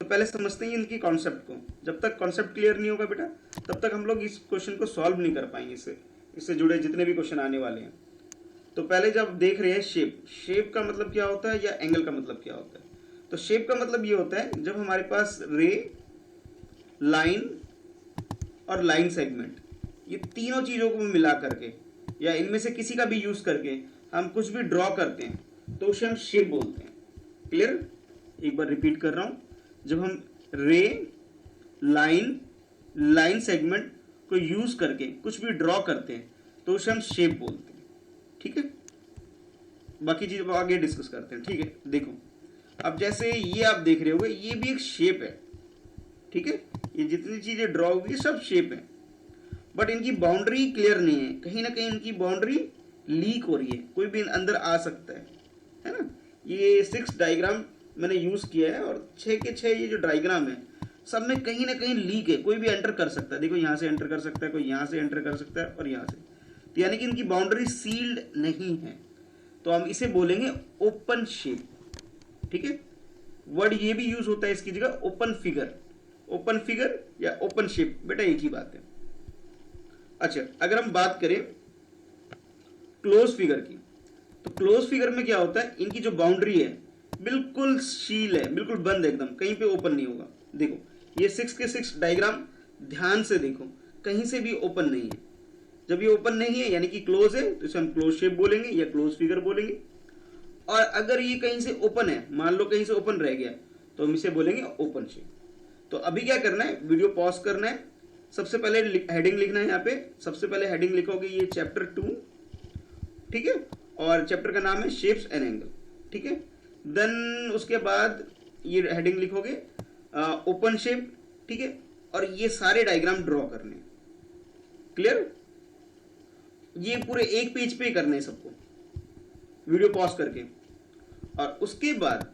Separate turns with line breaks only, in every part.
तो पहले समझते हैं इनकी कॉन्सेप्ट को। जब तक कॉन्सेप्ट क्लियर नहीं होगा बेटा, तब तक हम लोग इस क्वेश्चन को सॉल्व नहीं कर पाएंगे। इससे जुड़े जितने भी क्वेश्चन आने वाले हैं। तो पहले जब देख रहे हैं शेप, शेप का मतलब क्या होता है या एंगल का मतलब क्या होता है। तो शेप का मतलब ये होता है जब हमारे पास रे, लाइन और लाइन सेगमेंट, ये तीनों चीज़ों को मिला करके या इनमें से किसी का भी यूज करके हम कुछ भी ड्रॉ करते हैं तो उसे हम शेप बोलते हैं। क्लियर? एक बार रिपीट कर रहा हूं, जब हम रे, लाइन, लाइन सेगमेंट को यूज करके कुछ भी ड्रॉ करते हैं तो उसे हम शेप बोलते हैं। ठीक है, बाकी चीज आगे डिस्कस करते हैं। ठीक है, देखो अब जैसे ये आप देख रहे होगे, ये भी एक शेप है। ठीक है, ये जितनी चीजें ड्रॉ हुई सब शेप है, बट इनकी बाउंड्री क्लियर नहीं है। कहीं ना कहीं इनकी बाउंड्री लीक हो रही है, कोई भी अंदर आ सकता है ना। ये 6 डायग्राम मैंने यूज किया है और 6 के 6 ये जो डायग्राम है सब में कहीं ना कहीं लीक है, कोई भी एंटर कर सकता है। देखो यहाँ से एंटर कर सकता है, कोई यहाँ से एंटर कर सकता है और यहाँ से, तो यानी कि इनकी बाउंड्री सील्ड नहीं है, तो हम इसे बोलेंगे ओपन शेप। ठीक है, वर्ड ये भी यूज होता है इसकी जगह ओपन फिगर। ओपन फिगर या ओपन शेप बेटा एक ही बात है। अच्छा, अगर हम बात करें क्लोज फिगर की, तो क्लोज फिगर में क्या होता है, इनकी जो बाउंड्री है बिल्कुल सील है, बिल्कुल बंद है एकदम, कहीं पे ओपन नहीं होगा। देखो ये 6 के 6 डायग्राम ध्यान से देखो, कहीं से भी ओपन नहीं है। जब ये ओपन नहीं है यानी कि क्लोज है, तो इसे हम क्लोज शेप बोलेंगे या क्लोज फिगर बोलेंगे। और अगर ये कहीं से ओपन है, मान लो कहीं से ओपन रह गया, तो हम इसे बोलेंगे ओपन शेप। तो अभी क्या करना है, वीडियो पॉज करना है, सबसे पहले हेडिंग लिखना है। यहाँ पे सबसे पहले हेडिंग लिखोगे ये चैप्टर 2, ठीक है, और चैप्टर का नाम है शेप्स एंड एंगल। ठीक है, देन उसके बाद ये हेडिंग लिखोगे ओपन शेप। ठीक है, और ये सारे डायग्राम ड्रॉ करने। क्लियर? ये पूरे एक पेज पे करने सबको, वीडियो पॉज करके। और उसके बाद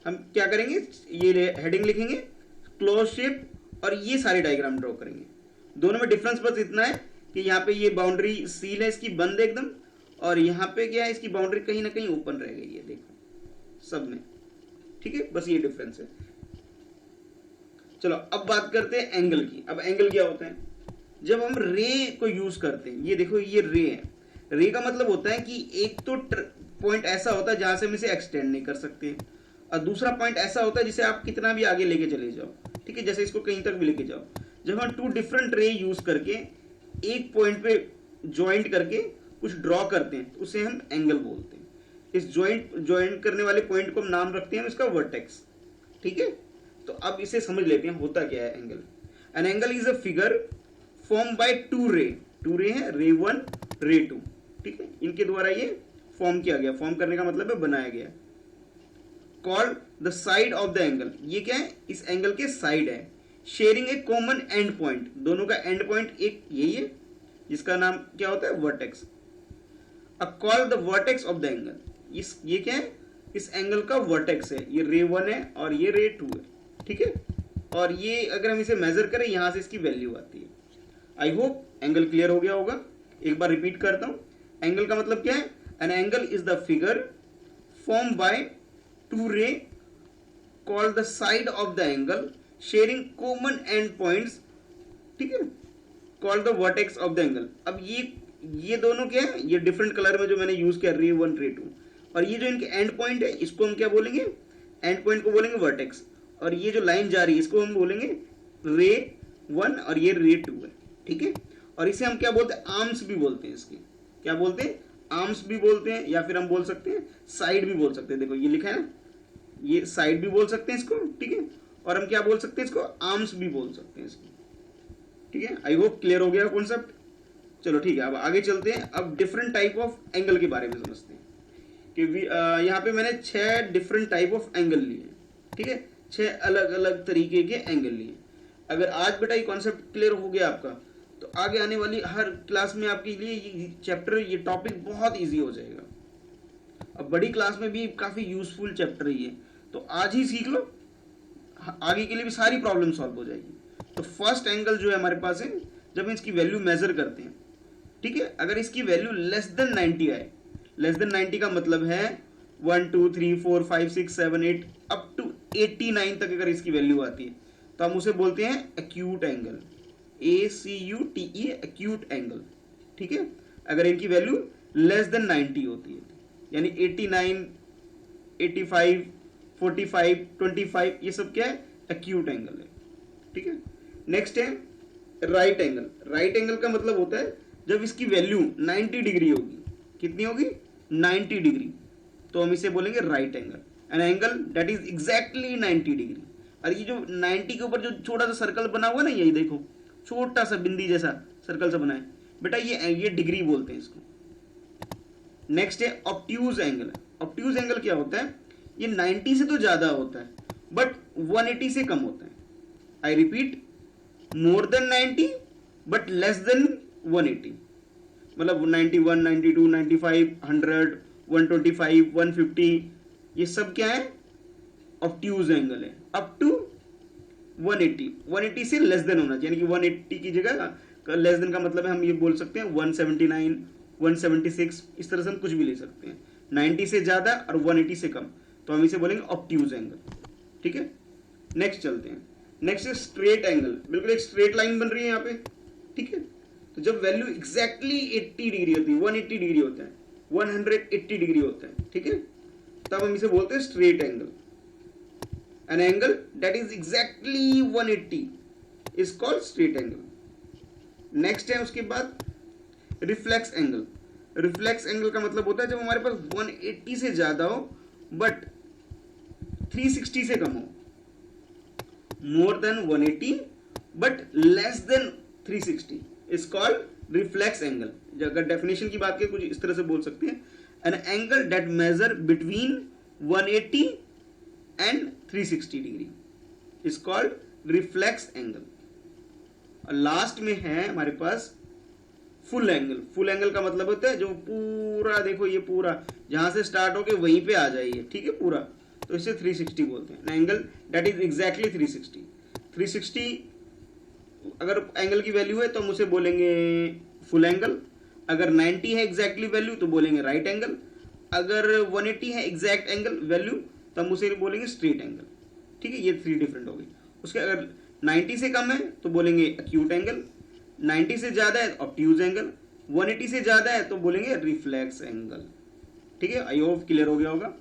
हम क्या करेंगे, ये हेडिंग लिखेंगे क्लोज शेप और ये सारे डायग्राम ड्रॉ करेंगे। दोनों में डिफरेंस बस इतना है कि यहाँ पे ये बाउंड्री सील है इसकी, बंद है एकदम, और यहाँ पे क्या है, इसकी बाउंड्री कहीं ना कहीं ओपन रह गई है, देखो सब में। ठीक है, बस ये डिफरेंस है। चलो अब बात करते हैं एंगल की। अब एंगल क्या होता है, जब हम रे को यूज करते हैं, ये देखो ये रे है। रे का मतलब होता है कि एक तो पॉइंट ऐसा होता है जहां से हम इसे एक्सटेंड नहीं कर सकते, और दूसरा पॉइंट ऐसा होता है जिसे आप कितना भी आगे लेके चले जाओ। ठीक है, जैसे इसको कहीं तक भी लेके जाओ। जब हम 2 डिफरेंट रे यूज करके एक पॉइंट पे ज्वाइंट करके कुछ ड्रॉ करते हैं, तो उसे हम एंगल बोलते हैं। इस ज्वाइंट करने वाले पॉइंट को हम नाम रखते हैं इसका वर्टेक्स। ठीक है, तो अब इसे समझ लेते हैं होता क्या है angle. An angle is a figure form by 2 रे। 2 रे है, रे 1 रे 2। ठीक है, इनके द्वारा ये फॉर्म किया गया। फॉर्म करने का मतलब है बनाया गया। Called the side of the angle, ये क्या है, इस एंगल के साइड है। Sharing A common and point, दोनों का एंड पॉइंट एक यही है, जिसका नाम क्या होता है, वर्टेक्स। अब called the vertex of the angle, ये क्या है, इस एंगल का वर्टेक्स है। ये रे 1 है और ये रे 2 है। ठीक है, और ये अगर हम इसे मेजर करें, यहां से इसकी वैल्यू आती है। आई होप एंगल क्लियर हो गया होगा। एक बार रिपीट करता हूं, एंगल का मतलब क्या है, an angle is the figure form by 2 रे called the side of the angle sharing common end points, ठीक है, called the vertex of the angle। अब ये दोनों क्या है, ये डिफरेंट कलर में जो मैंने यूज किया, रे 1 रे 2, और ये जो इनके एंड पॉइंट है इसको हम क्या बोलेंगे, एंड पॉइंट को बोलेंगे वर्टेक्स। और ये जो लाइन जा रही है इसको हम बोलेंगे रे 1 और ये रे 2 है। ठीक है, और इसे हम क्या बोलते हैं, आर्म्स भी बोलते हैं। इसके क्या बोलते हैं, आर्म्स भी बोलते हैं, या फिर हम बोल सकते हैं साइड भी बोल सकते हैं। देखो ये लिखा है ना, ये साइड भी बोल सकते हैं इसको। ठीक है, और हम क्या बोल सकते हैं इसको, आर्म्स भी बोल सकते हैं इसको। ठीक है, आई होप क्लियर हो गया कॉन्सेप्ट। चलो ठीक है, अब आगे चलते हैं। अब डिफरेंट टाइप ऑफ एंगल के बारे में समझते हैं कि यहाँ पे मैंने 6 डिफरेंट टाइप ऑफ एंगल लिए। ठीक है, 6 अलग अलग तरीके के एंगल लिए। अगर आज बेटा ये कॉन्सेप्ट क्लियर हो गया आपका, तो आगे आने वाली हर क्लास में आपके लिए ये चैप्टर, ये टॉपिक बहुत ईजी हो जाएगा। अब बड़ी क्लास में भी काफी यूजफुल चैप्टर है ये, तो आज ही सीख लो, आगे के लिए भी सारी प्रॉब्लम सॉल्व हो जाएगी। तो फर्स्ट एंगल जो है हमारे पास है, जब हम इसकी वैल्यू मेजर करते हैं, ठीक है, अगर इसकी वैल्यू लेस देन 90 आए, लेस देन 90 का मतलब है 1 2 3 4 5 6 7 8 अप टू 89 तक अगर इसकी वैल्यू आती है तो हम उसे बोलते हैं acute angle, ACUTE, acute angle. ठीक है, अगर इनकी वैल्यू लेस देन 90 होती है, यानी 89, 85, 45, 25, ये सब क्या है, एक्यूट एंगल है। ठीक है, नेक्स्ट है राइट एंगल। राइट एंगल का मतलब होता है जब इसकी वैल्यू 90 डिग्री होगी। कितनी होगी, 90 डिग्री, तो हम इसे बोलेंगे right angle. N angle that is exactly 90 degree. और ये जो 90 के ऊपर जो छोटा सा सर्कल बना हुआ ना, यही देखो छोटा सा बिंदी जैसा सर्कल सा बना है बेटा, ये डिग्री बोलते हैं इसको। नेक्स्ट है ऑब्ट्यूज एंगल। ऑब्ट्यूज एंगल क्या होता है, ये 90 से तो ज्यादा होता है बट 180 से कम होता है। I repeat, more than 90 but less than 180। मतलब 91, 92, 95, 100, 125, 150, ये सब क्या है, ऑब्ट्यूज एंगल है। अप टू 180, 180 से लेस देन होना चाहिए, यानी कि 180 की जगह लेस देन का मतलब है हम ये बोल सकते हैं 179, 176, इस तरह से हम कुछ भी ले सकते हैं। 90 से ज्यादा और 180 से कम, तो हम इसे बोलेंगे ऑब्ट्यूज एंगल। ठीक है, नेक्स्ट चलते हैं। नेक्स्ट है स्ट्रेट एंगल। बिल्कुल एक स्ट्रेट लाइन बन रही है यहाँ पे। ठीक है, तो जब वैल्यू एग्जैक्टली 80 डिग्री होती है, 180 डिग्री होता है, 180 डिग्री होता है, ठीक है, तब हम इसे बोलते हैं straight angle. N angle that is exactly 180 is called straight angle. Next है उसके बाद रिफ्लेक्स एंगल। रिफ्लेक्स एंगल का मतलब होता है जब हमारे पास 180 से ज्यादा हो बट 360 से कम हो। More than 180 but less than 360 is called reflex angle. अगर डेफिनेशन की बात करें कुछ इस तरह से बोल सकते हैं, an angle that measure between 180 and 360 degree is called reflex angle. और लास्ट में है हमारे पास फुल एंगल। फुल एंगल का मतलब होता है जो पूरा, देखो ये पूरा जहां से स्टार्ट होके वहीं पे आ जाइए, ठीक है, पूरा, तो इसे 360 बोलते हैं। Angle that is exactly 360। 360 अगर एंगल की वैल्यू है तो हम उसे बोलेंगे फुल एंगल। अगर 90 है एग्जैक्टली वैल्यू तो बोलेंगे राइट एंगल। अगर 180 है एग्जैक्ट एंगल वैल्यू तो हम उसे बोलेंगे स्ट्रेट एंगल। ठीक है, ये 3 डिफरेंट हो गई। उसके अगर 90 से कम है तो बोलेंगे एक्यूट एंगल, 90 से ज्यादा है ऑब्ट्यूज एंगल, 180 से ज्यादा है तो बोलेंगे रिफ्लेक्स एंगल। ठीक है, आई होप क्लियर हो गया होगा।